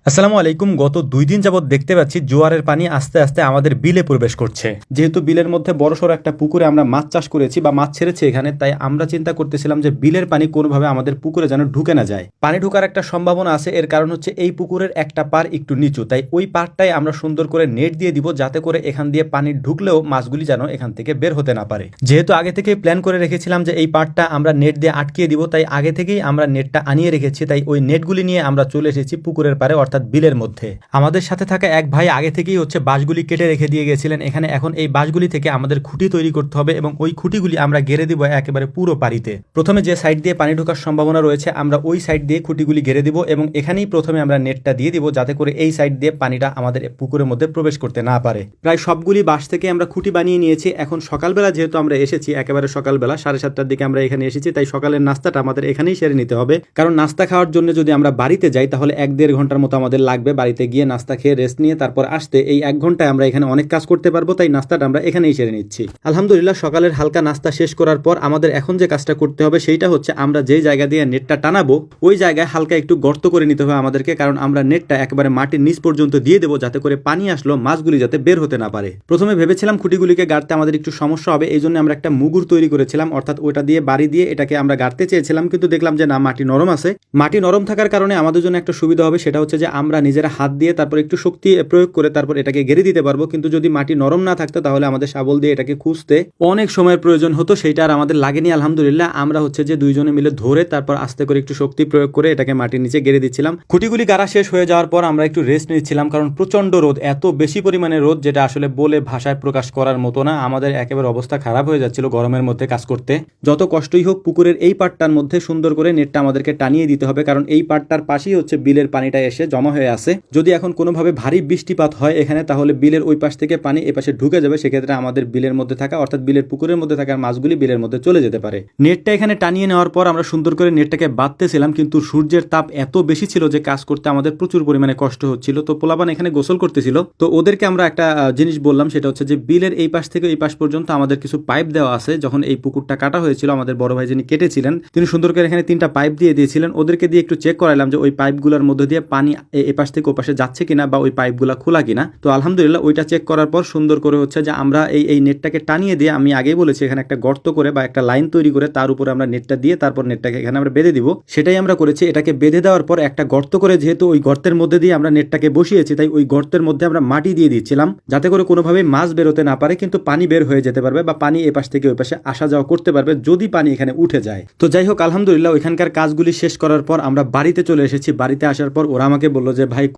আসসালামু আলাইকুম। গত 2 দিন যাবৎ দেখতে পাচ্ছি জোয়ারের পানি আস্তে আস্তে আমাদের বিলে প্রবেশ করছে। যেহেতু বিলের মধ্যে বড়সড় একটা পুকুরে আমরা মাছ চাষ করেছি বা মাছ ছেড়েছি এখানে, তাই আমরা চিন্তা করতেছিলাম যে বিলের পানি কোনোভাবে আমাদের পুকুরে যেন ঢুকে না যায়। পানি ঢোকার একটা সম্ভাবনা আছে, এর কারণ হচ্ছে এই পুকুরের একটা পার একটু নিচু, তাই ওই পারটাই আমরা সুন্দর করে নেট দিয়ে দিব, যাতে করে এখান দিয়ে পানি ঢুকলেও মাছগুলি যেন এখান থেকে বের হতে না পারে। যেহেতু আগে থেকেই প্ল্যান করে রেখেছিলাম যে এই পারটা আমরা নেট দিয়ে আটকিয়ে দিব, তাই আগে থেকেই আমরা নেটটা আনিয়ে রেখেছি। তাই ওই নেটগুলি নিয়ে আমরা চলে এসেছি পুকুরের পারে, অর্থাৎ বিলের মধ্যে। আমাদের সাথে থাকা এক ভাই আগে থেকেই বাঁশগুলি কেটে রেখে দিয়ে গেছিলেন এখানে। এখন এই বাঁশগুলি থেকে আমাদের খুঁটি তৈরি করতে হবে এবং ওই খুঁটিগুলি আমরা গেড়ে দিব একেবারে পুরো পানিতে। প্রথমে যে সাইড দিয়ে পানি ঢোকার সম্ভাবনা রয়েছে আমরা ওই সাইড দিয়ে খুঁটিগুলি গেড়ে দিব এবং এখানেই প্রথমে আমরা নেটটা দিয়ে দিব, যাতে করে এই সাইড দিয়ে পানিটা আমাদের পুকুরের মধ্যে প্রবেশ করতে না পারে। প্রায় সবগুলি বাঁশ থেকে আমরা খুঁটি বানিয়ে নিয়েছি। এখন সকালবেলা যেহেতু আমরা এসেছি, একেবারে সকালবেলা 7:30টার দিকে আমরা এখানে এসেছি, তাই সকালের নাস্তাটা আমাদের এখানেই সেরে নিতে হবে। কারণ নাস্তা খাওয়ার জন্য যদি আমরা বাড়িতে যাই তাহলে 1-1.5 ঘন্টার মতো আমাদের লাগবে। বাড়িতে গিয়ে নাস্তা খেয়ে রেস্ট নিয়ে তারপর আসতে এই 1 ঘন্টায় আমরা এখানে অনেক কাজ করতে পারবো, তাই নাস্তাটা আমরা এখানেই সেরে নিচ্ছি। আলহামদুলিল্লাহ, সকালের হালকা নাস্তা শেষ করার পর আমাদের এখন যে কাজটা করতে হবে সেইটা হচ্ছে আমরা যেই জায়গা দিয়ে নেটটা টানাবো ওই জায়গায় হালকা একটু গর্ত করে নিতে হবে আমাদেরকে, কারণ আমরা নেটটা একেবারে মাটির নিচ পর্যন্ত দিয়ে দেবো, যাতে করে পানি আসলো মাছগুলি যাতে বের হতে না পারে। প্রথমে ভেবেছিলাম খুঁটিগুলিকে গাড়তে আমাদের একটু সমস্যা হবে, এই জন্য আমরা একটা মুগুর তৈরি করেছিলাম, অর্থাৎ ওটা দিয়ে বাড়ি দিয়ে এটাকে আমরা গাড়তে চেয়েছিলাম, কিন্তু দেখলাম যে না, মাটি নরম আছে। মাটি নরম থাকার কারণে আমাদের জন্য একটা সুবিধা হবে, সেটা হচ্ছে যে আমরা নিজেরা হাত দিয়ে তারপর একটু শক্তি প্রয়োগ করে তারপর এটাকে গেড়ে দিতে পারবো। কিন্তু যদি মাটি নরম না থাকতো তাহলে আমাদের শাবল দিয়ে এটাকে খুঁজতে অনেক সময়ের প্রয়োজন হতো, সেইটা আর আমাদের লাগেনি। আলহামদুলিল্লাহ, আমরা যে দুইজনে মিলে ধরে তারপর আস্তে করে একটু শক্তি প্রয়োগ করে এটাকে মাটির নিচে গেড়ে দিচ্ছিলাম। খুঁটিগুলি গাড়া শেষ হয়ে যাওয়ার পর আমরা একটু রেস্ট নিচ্ছিলাম, কারণ প্রচন্ড রোদ, এত বেশি পরিমাণে রোদ যেটা আসলে বলে ভাষায় প্রকাশ করার মতো না। আমাদের একেবারে অবস্থা খারাপ হয়ে যাচ্ছিল গরমের মধ্যে কাজ করতে। যত কষ্টই হোক পুকুরের এই পাটটার মধ্যে সুন্দর করে নেটটা আমাদেরকে টানিয়ে দিতে হবে, কারণ এই পাটটার পাশেই বিলের পানিটা এসে জমা হয়ে আছে। যদি এখন কোনোভাবে ভারী বৃষ্টিপাত হয় এখানে, তাহলে বিলের ওই পাশ থেকে পানি এ পাশে ঢুকে যাবে। সেক্ষেত্রে আমাদের বিলের মধ্যে থাকা, অর্থাৎ বিলের পুকুরের মধ্যে থাকা মাছগুলি বিলের মধ্যে চলে যেতে পারে। নেটটা এখানে টানিয়ে নেওয়ার পর আমরা সুন্দর করে নেটটাকে বাঁধতেছিলাম, কিন্তু সূর্যের তাপ এত বেশি ছিল যে কাজ করতে আমাদের প্রচুর পরিমাণে কষ্ট হচ্ছিল। তো পোলাপান এখানে গোসল করতেছিল, তো ওদেরকে আমরা একটা জিনিস বললাম, সেটা হচ্ছে যে বিলের এই পাশ থেকে এই পাশ পর্যন্ত আমাদের কিছু পাইপ দেওয়া আছে। যখন এই পুকুরটা কাটা হয়েছিল, আমাদের বড় ভাই যিনি কেটেছিলেন তিনি সুন্দর করে এখানে 3টা পাইপ দিয়ে দিয়েছিলেন। ওদেরকে দিয়ে একটু চেক করাইলাম যে ওই পাইপগুলোর মধ্যে দিয়ে পানি এই পাশ থেকে ও পাশে যাচ্ছে কিনা বা ওই পাইপগুলো খোলা কিনা। তো আলহামদুলিল্লাহ ওইটা চেক করার পর সুন্দর করে যে আমরা এই নেটটাকে টানিয়ে দিয়ে, আমি আগেই বলেছি, এখানে একটা গর্ত করে বা একটা লাইন তৈরি করে তার উপরে আমরা নেটটা দিয়ে তারপর নেটটাকে এখানে আমরা বেঁধে দিব। সেটাই আমরা করেছি। এটাকে বেঁধে দেওয়ার পর একটা গর্ত করে, যেহেতু ওই গর্তের মধ্যে দিয়ে আমরা নেটটাকে বসিয়েছি, তাই ওই গর্তের মধ্যে আমরা মাটি দিয়ে দিচ্ছিলাম, যাতে করে কোনোভাবে মাছ বেরোতে না পারে, কিন্তু পানি বের হয়ে যেতে পারবে বা পানি এ পাশ থেকে ওই পাশে আসা যাওয়া করতে পারবে যদি পানি এখানে উঠে যায়। তো যাই হোক, আলহামদুলিল্লাহ ওইখানকার কাজগুলি শেষ করার পর আমরা বাড়িতে চলে এসেছি। বাড়িতে আসার পর ওরা আমাকে বললো যে ভাই